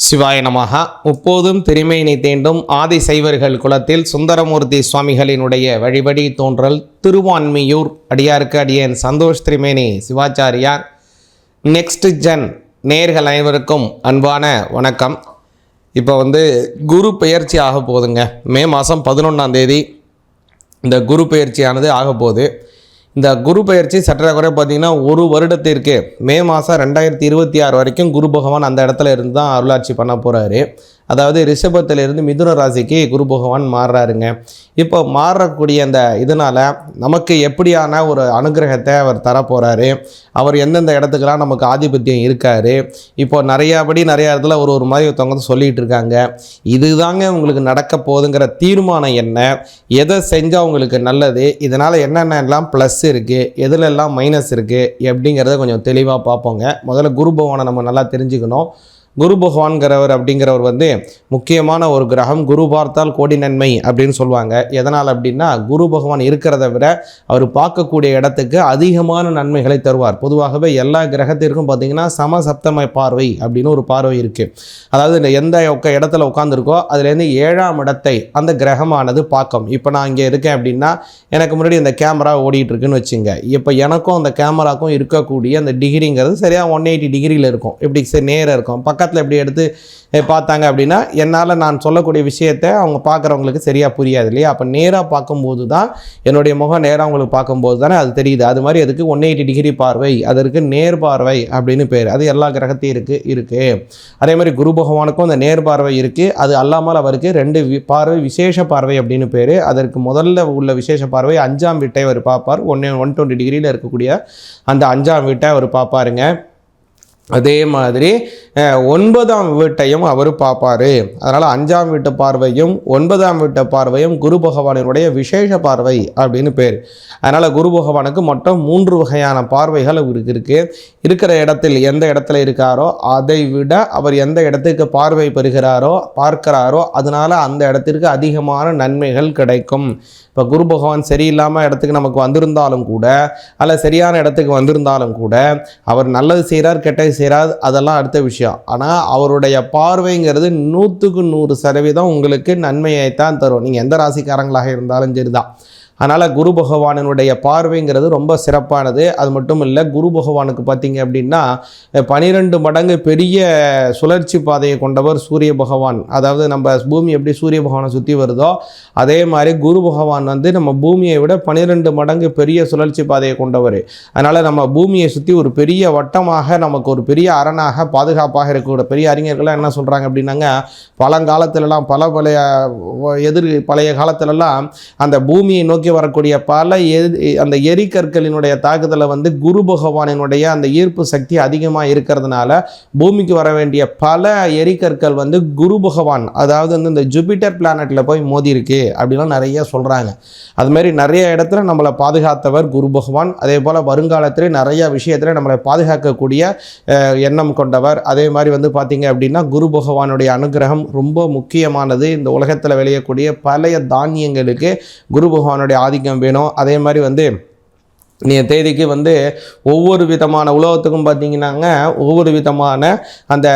சிவாய நமஹ. முப்போதும் திருமேனி தேண்டும் ஆதி சைவர்கள் குலத்தில் சுந்தரமூர்த்தி சுவாமிகளினுடைய வழிபடி தோன்றல் திருவான்மியூர் அடியாருக்கு அடியேன் சந்தோஷ் திருமேனி சிவாச்சாரியார். நெக்ஸ்ட் ஜென் நேர்கள் அனைவருக்கும் அன்பான வணக்கம். இப்போ குரு பெயர்ச்சி ஆக போகுதுங்க. மே மாதம் 11ஆம் தேதி இந்த குரு பெயர்ச்சியானது ஆக போகுது. இந்த குரு பயிற்சி சற்ற குறை பார்த்திங்கன்னா ஒரு வருடத்திற்கு மே மாதம் 2026 வரைக்கும் குரு பகவான் அந்த இடத்துல இருந்து தான் அருளாட்சி பண்ண போகிறாரு. அதாவது ரிஷபத்திலிருந்து மிதுன ராசிக்கு குரு பகவான் மாறுறாருங்க. இப்போ மாறக்கூடிய அந்த இதனால் நமக்கு எப்படியான ஒரு அனுகிரகத்தை அவர் தரப்போகிறாரு, அவர் எந்தெந்த இடத்துக்கெல்லாம் நமக்கு ஆதிபத்தியம் இருக்கார். இப்போ நிறையா இடத்துல ஒரு மாதிரி ஒருத்தவங்க சொல்லிகிட்டு இருக்காங்க. இதுதாங்க உங்களுக்கு நடக்க போகுதுங்கிற தீர்மானம் என்ன, எதை செஞ்சால் உங்களுக்கு நல்லது, இதனால் என்னென்னலாம் ப்ளஸ் இருக்குது, எதுலெல்லாம் மைனஸ் இருக்குது எப்படிங்கிறத கொஞ்சம் தெளிவாக பார்ப்போங்க. முதல்ல குரு பகவானை நம்ம நல்லா தெரிஞ்சுக்கணும். குரு பகவான்கிறவர் அப்படிங்கிறவர் முக்கியமான ஒரு கிரகம். குரு பார்த்தால் கோடி நன்மை அப்படின்னு சொல்லுவாங்க. எதனால் அப்படின்னா குரு பகவான் இருக்கிறத விட அவர் பார்க்கக்கூடிய இடத்துக்கு அதிகமான நன்மைகளை தருவார். பொதுவாகவே எல்லா கிரகத்திற்கும் பார்த்திங்கன்னா சமசப்தம பார்வை அப்படின்னு ஒரு பார்வை இருக்குது. அதாவது எந்த இடத்துல உட்காந்துருக்கோ அதுலேருந்து 7ஆம் இடத்தை அந்த கிரகமானது பார்க்கும். இப்போ நான் இங்கே இருக்கேன் அப்படின்னா எனக்கு முன்னாடி இந்த கேமரா ஓடிட்டு இருக்குன்னு வச்சுங்க. இப்போ எனக்கும் அந்த கேமராக்கும் இருக்கக்கூடிய அந்த டிகிரிங்கிறது சரியாக 180 டிகிரியில் இருக்கும். இப்படி நேராக இருக்கும். பக்கத்தில் எப்படி எடுத்து பார்த்தாங்க அப்படின்னா என்னால் நான் சொல்லக்கூடிய விஷயத்தை அவங்க பார்க்குறவங்களுக்கு சரியாக புரியாது இல்லையா? அப்போ நேராக பார்க்கும்போது தான் என்னுடைய முகம் நேராக அவங்களுக்கு பார்க்கும்போது தானே அது தெரியுது. அது மாதிரி அதுக்கு 180 டிகிரி பார்வை, அதற்கு நேர் பார்வை அப்படின்னு பேர். அது எல்லா கிரகத்தையும் இருக்குது. அதே மாதிரி குரு பகவானுக்கும் அந்த நேர் பார்வை இருக்குது. அது அல்லாமல் அவருக்கு 2 பார்வை விசேஷ பார்வை அப்படின்னு பேர். அதற்கு முதல்ல உள்ள விசேஷ பார்வை 5ஆம் வீட்டை அவர் பார்ப்பார். 120 டிகிரியில் இருக்கக்கூடிய அந்த 5ஆம் வீட்டை அவர் பார்ப்பாருங்க. அதே மாதிரி 9ஆம் வீட்டையும் அவர் பார்ப்பார். அதனால் 5ஆம் வீட்டு பார்வையும் 9ஆம் வீட்டு பார்வையும் குரு பகவானினுடைய விசேஷ பார்வை அப்படின்னு பேர். அதனால் குரு பகவானுக்கு மொத்தம் 3 வகையான பார்வைகள் அவருக்கு இருக்குது. இருக்கிற இடத்தில் எந்த இடத்துல இருக்காரோ அதை விட அவர் எந்த இடத்துக்கு பார்வை பார்க்கிறாரோ அதனால் அந்த இடத்திற்கு அதிகமான நன்மைகள் கிடைக்கும். இப்போ குரு பகவான் சரியில்லாமல் இடத்துக்கு நமக்கு வந்திருந்தாலும் கூட, அல்ல சரியான இடத்துக்கு வந்திருந்தாலும் கூட, அவர் நல்லது செய்கிறார் கெட்டது செய்கிறார் அதெல்லாம் அடுத்த விஷயம். ஆனால் அவருடைய பார்வைங்கிறது 100க்கு 100% உங்களுக்கு நன்மையைத்தான் தரும். நீங்கள் எந்த ராசிக்காரங்களாக இருந்தாலும் சரிதான். அதனால் குரு பகவானினுடைய பார்வைங்கிறது ரொம்ப சிறப்பானது. அது மட்டும் இல்லை, குரு பகவானுக்கு பார்த்திங்க அப்படின்னா 12 மடங்கு பெரிய சுழற்சி பாதையை கொண்டவர் சூரிய பகவான். அதாவது நம்ம பூமி எப்படி சூரிய பகவானை சுற்றி வருதோ அதே மாதிரி குரு பகவான் நம்ம பூமியை விட 12 மடங்கு பெரிய சுழற்சி பாதையை கொண்டவர். அதனால் நம்ம பூமியை சுற்றி ஒரு பெரிய வட்டமாக நமக்கு ஒரு பெரிய அரணாக பாதுகாப்பாக இருக்கக்கூடிய பெரிய அறிஞர்கள்லாம் என்ன சொல்கிறாங்க அப்படின்னாங்க, பழங்காலத்திலலாம் பழைய காலத்திலலாம் அந்த பூமியை நோக்கி வரக்கூடிய பல அந்த எரிக்கற்களினுடைய தாக்குதலை குரு பகவானினுடைய அந்த ஈர்ப்பு சக்தி அதிகமாக இருக்கிறதுனால பூமிக்கு வர வேண்டிய பல எரிக்கற்கள் குரு பகவான், அதாவது இந்த ஜூபிட்டர் பிளானட்ல போய் மோதி இருக்கு அப்படிலாம் நிறைய சொல்றாங்க. அது மாதிரி நிறைய இடத்துல நம்மளை பாதுகாத்தவர் குரு பகவான். அதே போல வருங்காலத்திலே நிறைய விஷயத்துல நம்மளை பாதுகாக்கக்கூடிய எண்ணம் கொண்டவர். அதே மாதிரி பார்த்தீங்க அப்படின்னா குரு பகவானுடைய அனுகிரகம் ரொம்ப முக்கியமானது. இந்த உலகத்தில் விளையக்கூடிய பழைய தானியங்களுக்கு குரு பகவானுடைய ஆதிக்கம் வேணும். அதே மாதிரி தேதிக்கு ஒவ்வொரு விதமான உலகத்துக்கும் பார்த்தீங்கன்னாங்க ஒவ்வொரு விதமான அந்த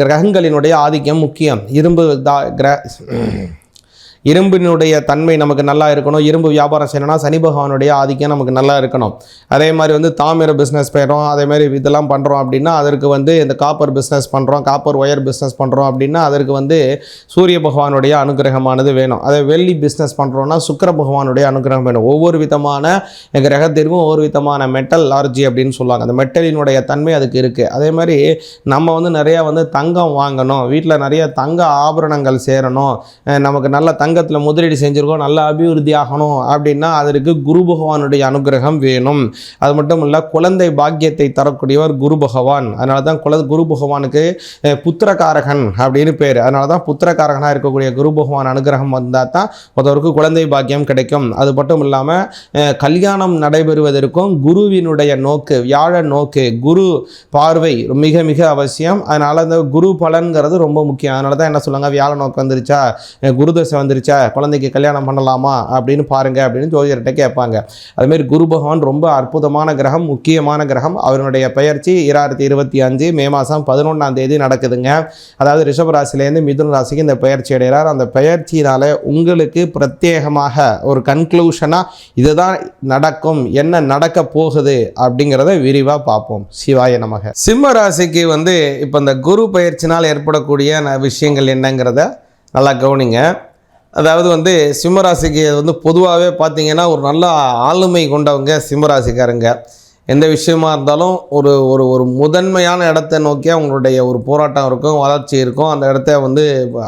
கிரகங்களினுடைய ஆதிக்கம் முக்கியம். இரும்பினுடைய தன்மை நமக்கு நல்லா இருக்கணும். இரும்பு வியாபாரம் செய்யணும்னா சனி பகவானுடைய ஆதிக்கம் நமக்கு நல்லா இருக்கணும். அதே மாதிரி தாமிர பிஸ்னஸ் பண்ணுறோம், அதே மாதிரி இதெல்லாம் பண்ணுறோம் அப்படின்னா அதற்கு இந்த காப்பர் பிஸ்னஸ் பண்ணுறோம், காப்பர் ஒயர் பிஸ்னஸ் பண்ணுறோம் அப்படின்னா அதற்கு சூரிய பகவானுடைய அனுகிரகமானது வேணும். அதே வெள்ளி பிஸ்னஸ் பண்ணுறோன்னா சுக்கிர பகவானுடைய அனுகிரகம் வேணும். ஒவ்வொரு விதமான கிரகத்திற்கும் ஒவ்வொரு விதமான மெட்டல் லார்ஜி அப்படின்னு சொல்லுவாங்க. அந்த மெட்டலினுடைய தன்மை அதுக்கு இருக்குது. அதே மாதிரி நம்ம நிறையா தங்கம் வாங்கணும், வீட்டில் நிறைய தங்க ஆபரணங்கள் சேரணும், நமக்கு நல்ல தங்கத்தில் முதலீடு செஞ்சுருக்கோம், நல்ல அபிவிருத்தி ஆகணும் அப்படின்னா அதற்கு குரு பகவானுடைய அனுகிரகம் வேணும். அது மட்டும் இல்லை, குழந்தை பாக்கியத்தை தரக்கூடியவர் குரு பகவான். அதனால தான் குரு பகவானுக்கு புத்திரகாரகன் அப்படின்னு பேர். அதனால தான் புத்திரகாரகனாக இருக்கக்கூடிய குரு பகவான் அனுகிரகம் வந்தால் தான் ஒருத்தவருக்கு குழந்தை பாக்கியம் கிடைக்கும். அது மட்டும் இல்லாமல் கல்யாணம் நடைபெறுவதற்கும் குருவினுடைய நோக்கு, வியாழ நோக்கு, குரு பார்வை மிக மிக அவசியம். அதனால் அந்த குரு பலன்கிறது ரொம்ப முக்கியம். அதனால தான் என்ன சொல்லுவாங்க, வியாழ நோக்கு வந்துருச்சா, குருதசை வந்துருச்சு வந்துருச்சா, குழந்தைக்கு கல்யாணம் பண்ணலாமா அப்படின்னு பாருங்கள் அப்படின்னு ஜோதிடர்கிட்ட கேட்பாங்க. அதுமாரி குரு பகவான் ரொம்ப அற்புதமான கிரகம், முக்கியமான கிரகம். அவருடைய பெயர்ச்சி 2025 மே மாதம் 11ஆம் தேதி நடக்குதுங்க. அதாவது ரிஷபராசிலேருந்து மிதுன ராசிக்கு இந்த பெயர்ச்சி அடைகிறார். அந்த பெயர்ச்சியினால் உங்களுக்கு பிரத்யேகமாக ஒரு கன்க்ளூஷனாக இதுதான் நடக்கும், என்ன நடக்க போகுது அப்படிங்கிறத விரிவாக பார்ப்போம். சிவாய நமக. சிம்ம ராசிக்கு இப்போ இந்த குரு பயிற்சினால் ஏற்படக்கூடிய விஷயங்கள் என்னங்கிறத நல்லா கவனிங்க. அதாவது சிம்மராசிக்கு பொதுவாகவே பார்த்தீங்கன்னா ஒரு நல்ல ஆளுமை கொண்டவங்க சிம்மராசிக்காரங்க. எந்த விஷயமா இருந்தாலும் ஒரு ஒரு ஒரு முதன்மையான இடத்தை நோக்கி அவங்களுடைய ஒரு போராட்டம் இருக்கும், வளர்ச்சி இருக்கும். அந்த இடத்த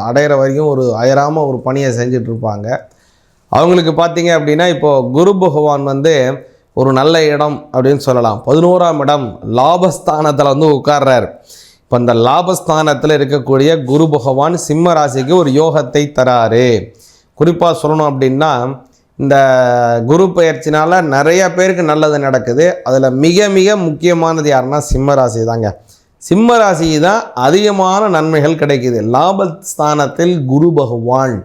அடையிற வரைக்கும் ஒரு அயராமல் ஒரு பணியை செஞ்சிட்ருப்பாங்க. அவங்களுக்கு பார்த்தீங்க அப்படின்னா இப்போது குரு பகவான் ஒரு நல்ல இடம் அப்படின்னு சொல்லலாம். 11ஆம் இடம் லாபஸ்தானத்தில் உட்கார்றார். இப்போ அந்த லாபஸ்தானத்தில் இருக்கக்கூடிய குரு பகவான் சிம்ம ராசிக்கு ஒரு யோகத்தை தராரு. குறிப்பாக சொல்லணும் அப்படின்னா இந்த குரு பயிற்சினால் நிறைய பேருக்கு நல்லது நடக்குது. அதில் மிக மிக முக்கியமானது யாருன்னா சிம்ம ராசி தாங்க. சிம்ம ராசி தான் அதிகமான நன்மைகள் கிடைக்குது. லாபஸ்தானத்தில் குரு பகவான்,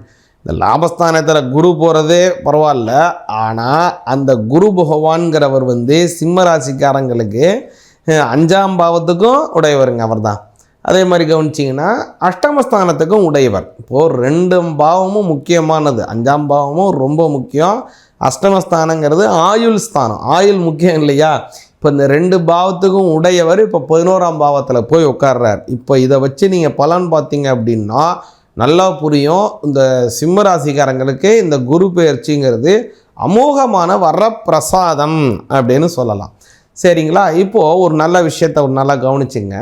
இந்த லாபஸ்தானத்தில் குரு போகிறதே பரவாயில்ல, ஆனால் அந்த குரு பகவான்கிறவர் சிம்ம ராசிக்காரங்களுக்கு 5ஆம் பாவத்துக்கும் உடையவருங்க அவர் தான். அதே மாதிரி கவனிச்சிங்கன்னா அஷ்டமஸ்தானத்துக்கும் உடையவர். இப்போது 2 பாவமும் முக்கியமானது. 5ஆம் பாவமும் ரொம்ப முக்கியம். அஷ்டமஸ்தானங்கிறது ஆயுள் ஸ்தானம், ஆயுள் முக்கியம் இல்லையா? இப்போ இந்த 2 பாவத்துக்கும் உடையவர் இப்போ 11ஆம் பாவத்தில் போய் உட்கார்றார். இப்போ இதை வச்சு நீங்கள் பலன் பார்த்தீங்க அப்படின்னா நல்லா புரியும். இந்த சிம்மராசிக்காரங்களுக்கு இந்த குரு பெயர்ச்சிங்கிறது அமோகமான வரப்பிரசாதம் அப்படின்னு சொல்லலாம். சரிங்களா? இப்போது ஒரு நல்ல விஷயத்தை நல்லா கவனிச்சுங்க.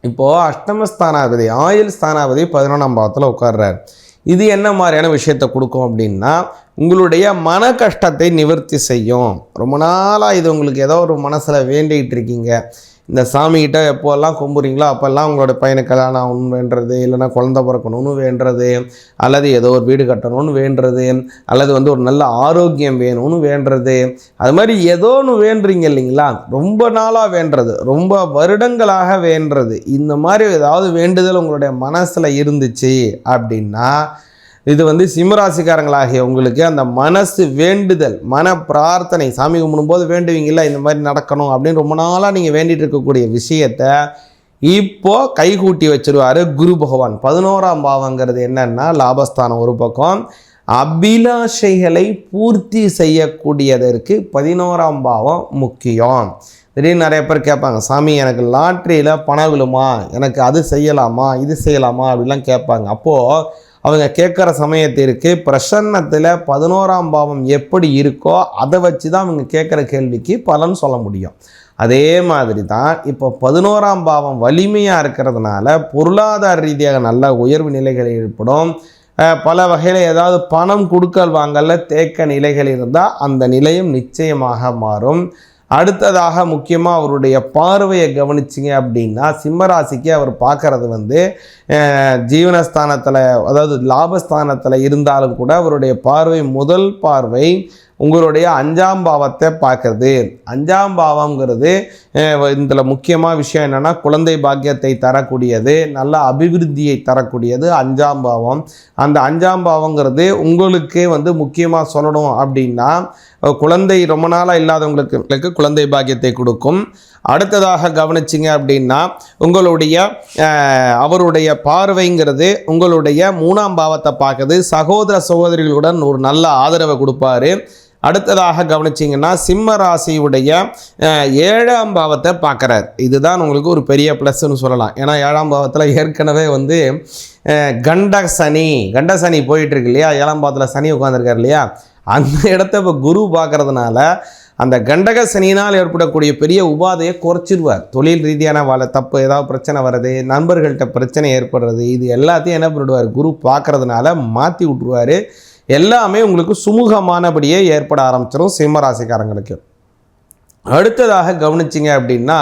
இப்போது அஷ்டமஸ்தானாதிபதி ஆயுள் ஸ்தானாதிபதி 11ஆம் பாவத்தில் உட்கார்றார். இது என்ன மாதிரியான விஷயத்தை கொடுக்கும் அப்படின்னா உங்களுடைய மன கஷ்டத்தை நிவர்த்தி செய்யும். ரொம்ப நாளாக இது உங்களுக்கு ஏதோ ஒரு மனசில் வேண்டிகிட்டு இருக்கீங்க. இந்த சாமிகிட்ட எப்போல்லாம் கும்புறீங்களோ அப்போல்லாம் உங்களோட பையனுக்கு கல்யாணம் ஆகணும்னு வேண்டுறது, இல்லைனா குழந்தை பிறக்கணும்னு வேண்டுறது, அல்லது ஏதோ ஒரு வீடு கட்டணும்னு வேண்டுறது, அல்லது ஒரு நல்ல ஆரோக்கியம் வேணும்னு வேண்டுறது, அது மாதிரி ஏதோ ஒன்று வேண்டுறீங்க இல்லைங்களா? ரொம்ப நாளாக வேண்டுறது, ரொம்ப வருடங்களாக வேண்டுறது, இந்த மாதிரி ஏதாவது வேண்டுதல் உங்களுடைய மனசில் இருந்துச்சு அப்படின்னா இது சிம்மராசிக்காரங்களாகிய உங்களுக்கு அந்த மனசு வேண்டுதல், மன பிரார்த்தனை, சாமி கும்பிடும்போது வேண்டுவீங்களா இந்த மாதிரி நடக்கணும் அப்படின்னு ரொம்ப நாளாக நீங்கள் வேண்டிகிட்டு இருக்கக்கூடிய விஷயத்தை இப்போது கைகூட்டி வச்சுருவார் குரு பகவான். 11ஆம் பாவங்கிறது என்னன்னா லாபஸ்தானம் ஒரு பக்கம், அபிலாஷைகளை பூர்த்தி செய்யக்கூடியதற்கு 11ஆம் பாவம் முக்கியம். திடீர்னு நிறைய பேர் கேட்பாங்க, சாமி எனக்கு லாட்ரியில் பணம் விழுமா, எனக்கு அது செய்யலாமா இது செய்யலாமா அப்படிலாம் கேட்பாங்க. அப்போது அவங்க கேட்குற சமயத்திற்கு பிரசன்னத்தில் 11ஆம் பாவம் எப்படி இருக்கோ அதை வச்சு தான் அவங்க கேட்குற கேள்விக்கு பலன் சொல்ல முடியும். அதே மாதிரி தான் இப்போ 11ஆம் பாவம் வலிமையாக இருக்கிறதுனால பொருளாதார ரீதியாக நல்ல உயர்வு நிலைகள் ஏற்படும். பல வகையில் ஏதாவது பணம் கொடுக்கல் வாங்கல தேக்க நிலைகள் இருந்தால் அந்த நிலையும் நிச்சயமாக மாறும். அடுத்ததாக முக்கியமாக அவருடைய பார்வையை கவனிச்சிங்க அப்படின்னா சிம்மராசிக்கு அவர் பார்க்குறது ஜீவனஸ்தானத்தில், அதாவது லாபஸ்தானத்தில் இருந்தாலும் கூட அவருடைய பார்வை முதல் பார்வை உங்களுடைய 5ஆம் பாவத்தை பார்க்குறது. 5ஆம் பாவங்கிறது இதில் முக்கியமாக விஷயம் என்னென்னா குழந்தை பாக்கியத்தை தரக்கூடியது, நல்ல அபிவிருத்தியை தரக்கூடியது 5ஆம் பாவம். அந்த 5ஆம் பாவங்கிறது உங்களுக்கே முக்கியமாக சொல்லணும் அப்படின்னா குழந்தை ரொம்ப நாளாக இல்லாதவங்களுக்கு குழந்தை பாக்கியத்தை கொடுக்கும். அடுத்ததாக கவனிச்சிங்க அப்படின்னா உங்களுடைய அவருடைய பார்வைங்கிறது உங்களுடைய 3ஆம் பாவத்தை பார்க்குது, சகோதர சகோதரிகளுடன் ஒரு நல்ல ஆதரவை கொடுப்பாரு. அடுத்ததாக கவனிச்சிங்கன்னா சிம்ம ராசியுடைய 7ஆம் பாவத்தை பார்க்குறார். இதுதான் உங்களுக்கு ஒரு பெரிய ப்ளஸ்ன்னு சொல்லலாம். ஏன்னா 7ஆம் பாவத்தில் ஏற்கனவே கண்ட சனி போயிட்டுருக்கு இல்லையா? 7ஆம் பாவத்தில் சனி உட்காந்துருக்கார் இல்லையா? அந்த இடத்த இப்போ குரு பார்க்குறதுனால அந்த கண்டக சனியினால் ஏற்படக்கூடிய பெரிய உபாதையை குறைச்சிடுவார். தொழில் ரீதியான தப்பு ஏதாவது பிரச்சனை வர்றது, நண்பர்கள்ட்ட பிரச்சனை ஏற்படுறது, இது எல்லாத்தையும் என்ன பண்ணிடுவார்? குரு பார்க்குறதுனால மாற்றி விட்ருவார். எல்லாமே உங்களுக்கு சுமூகமானபடியே ஏற்பட ஆரம்பிச்சிடும் சிம்மராசிக்காரங்களுக்கு. அடுத்ததாக கவனிச்சிங்க அப்படின்னா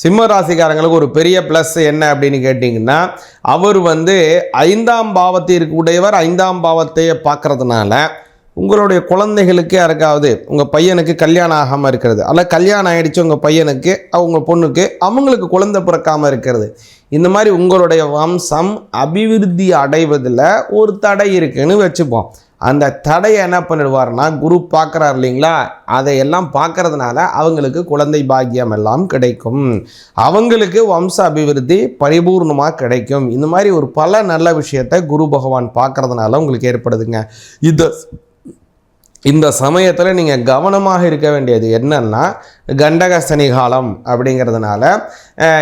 சிம்மராசிக்காரங்களுக்கு ஒரு பெரிய ப்ளஸ் என்ன அப்படின்னு கேட்டிங்கன்னா அவர் 5ஆம் பாவத்திற்கு உடையவர். 5ஆம் பாவத்தையே பார்க்குறதுனால உங்களுடைய குழந்தைகளுக்கு யாருக்காவது உங்கள் பையனுக்கு கல்யாணம் ஆகாமல் இருக்கிறது, அல்ல கல்யாணம் ஆகிடுச்சு உங்கள் பையனுக்கு அவங்க பொண்ணுக்கு அவங்களுக்கு குழந்தை பிறக்காமல் இருக்கிறது, இந்த மாதிரி உங்களுடைய வம்சம் அபிவிருத்தி அடைவதில் ஒரு தடை இருக்குன்னு வச்சுப்போம். அந்த தடையை என்ன பண்ணிடுவார்னா குரு பார்க்குறாரு இல்லைங்களா, அதையெல்லாம் பார்க்கறதுனால அவங்களுக்கு குழந்தை பாக்கியம் எல்லாம் கிடைக்கும், அவங்களுக்கு வம்ச அபிவிருத்தி பரிபூர்ணமாக கிடைக்கும். இந்த மாதிரி ஒரு பல நல்ல விஷயத்தை குரு பகவான் பார்க்கறதுனால உங்களுக்கு ஏற்படுதுங்க. இந்த சமயத்தில் நீங்கள் கவனமாக இருக்க வேண்டியது என்னன்னா, கண்டக சனி காலம் அப்படிங்கிறதுனால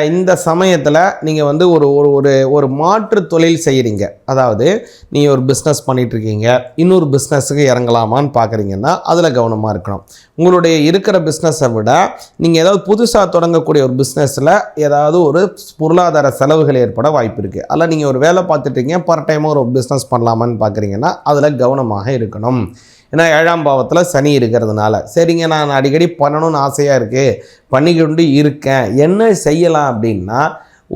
இந்த சமயத்தில் நீங்கள் வந்து ஒரு ஒரு ஒரு மாற்று தொழில் செய்கிறீங்க. அதாவது நீங்கள் ஒரு பிஸ்னஸ் பண்ணிகிட்ருக்கீங்க, இன்னொரு பிஸ்னஸுக்கு இறங்கலாமான்னு பார்க்குறீங்கன்னா அதில் கவனமாக இருக்கணும். உங்களுடைய இருக்கிற பிஸ்னஸை விட நீங்கள் ஏதாவது புதுசாக தொடங்கக்கூடிய ஒரு பிஸ்னஸில் ஏதாவது ஒரு பொருளாதார செலவுகள் ஏற்பட வாய்ப்பு இருக்குது. அதில் நீங்கள் ஒரு வேலை பார்த்துட்டீங்க, பார்ட் டைமாக ஒரு பிஸ்னஸ் பண்ணலாமான்னு பார்க்குறீங்கன்னா அதில் கவனமாக இருக்கணும். ஏன்னா 7ஆம் பாவத்தில் சனி இருக்கிறதுனால. சரிங்க, நான் அடிக்கடி பண்ணணும்னு ஆசையாக இருக்குது, பண்ணிக்கொண்டு இருக்கேன், என்ன செய்யலாம் அப்படின்னா,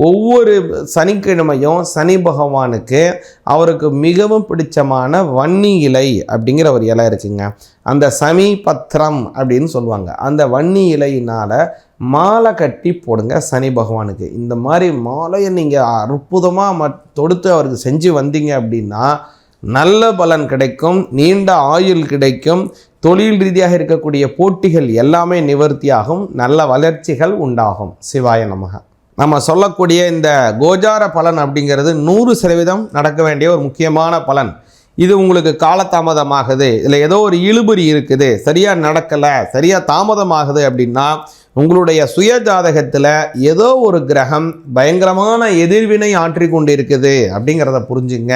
ஒவ்வொரு சனிக்கிழமையும் சனி பகவானுக்கு அவருக்கு மிகவும் பிடிச்சமான வன்னி இலை அப்படிங்கிற ஒரு இலை இருக்குங்க. அந்த சனி பத்திரம் அப்படின்னு சொல்லுவாங்க. அந்த வன்னி இலையினால் மாலை கட்டி போடுங்க சனி பகவானுக்கு. இந்த மாதிரி மாலையை நீங்கள் அற்புதமாக தொடுத்து அவருக்கு செஞ்சு வந்தீங்க அப்படின்னா நல்ல பலன் கிடைக்கும், நீண்ட ஆயுள் கிடைக்கும், தொழில் ரீதியாக இருக்கக்கூடிய போட்டிகள் எல்லாமே நிவர்த்தியாகும், நல்ல வளர்ச்சிகள் உண்டாகும். சிவாய நமக. நம்ம சொல்லக்கூடிய இந்த கோச்சார பலன் அப்படிங்கிறது 100% நடக்க வேண்டிய ஒரு முக்கியமான பலன். இது உங்களுக்கு காலதாமதமாகுது, இதில் ஏதோ ஒரு இழுபறி இருக்குது, சரியாக நடக்கலை, சரியாக தாமதமாகுது அப்படின்னா உங்களுடைய சுய ஜாதகத்தில் ஏதோ ஒரு கிரகம் பயங்கரமான எதிர்வினை ஆற்றி கொண்டு இருக்குது அப்படிங்கிறத புரிஞ்சுங்க.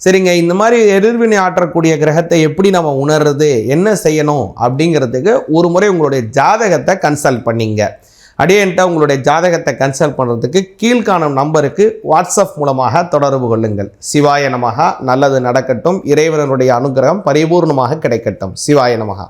சரிங்க, இந்த மாதிரி எதிர்வினை ஆற்றக்கூடிய கிரகத்தை எப்படி நம்ம உணர்றது, என்ன செய்யணும் அப்படிங்கிறதுக்கு ஒரு முறை உங்களுடைய ஜாதகத்தை கன்சல்ட் பண்ணிங்க. அடியேன்ட்ட உங்களுடைய ஜாதகத்தை கன்சல்ட் பண்ணுறதுக்கு கீழ்காணும் நம்பருக்கு வாட்ஸ்அப் மூலமாக தொடர்பு கொள்ளுங்கள். சிவாய நமகா. நல்லது நடக்கட்டும், இறைவனுடைய அனுகிரகம் பரிபூர்ணமாக கிடைக்கட்டும். சிவாய நமகா.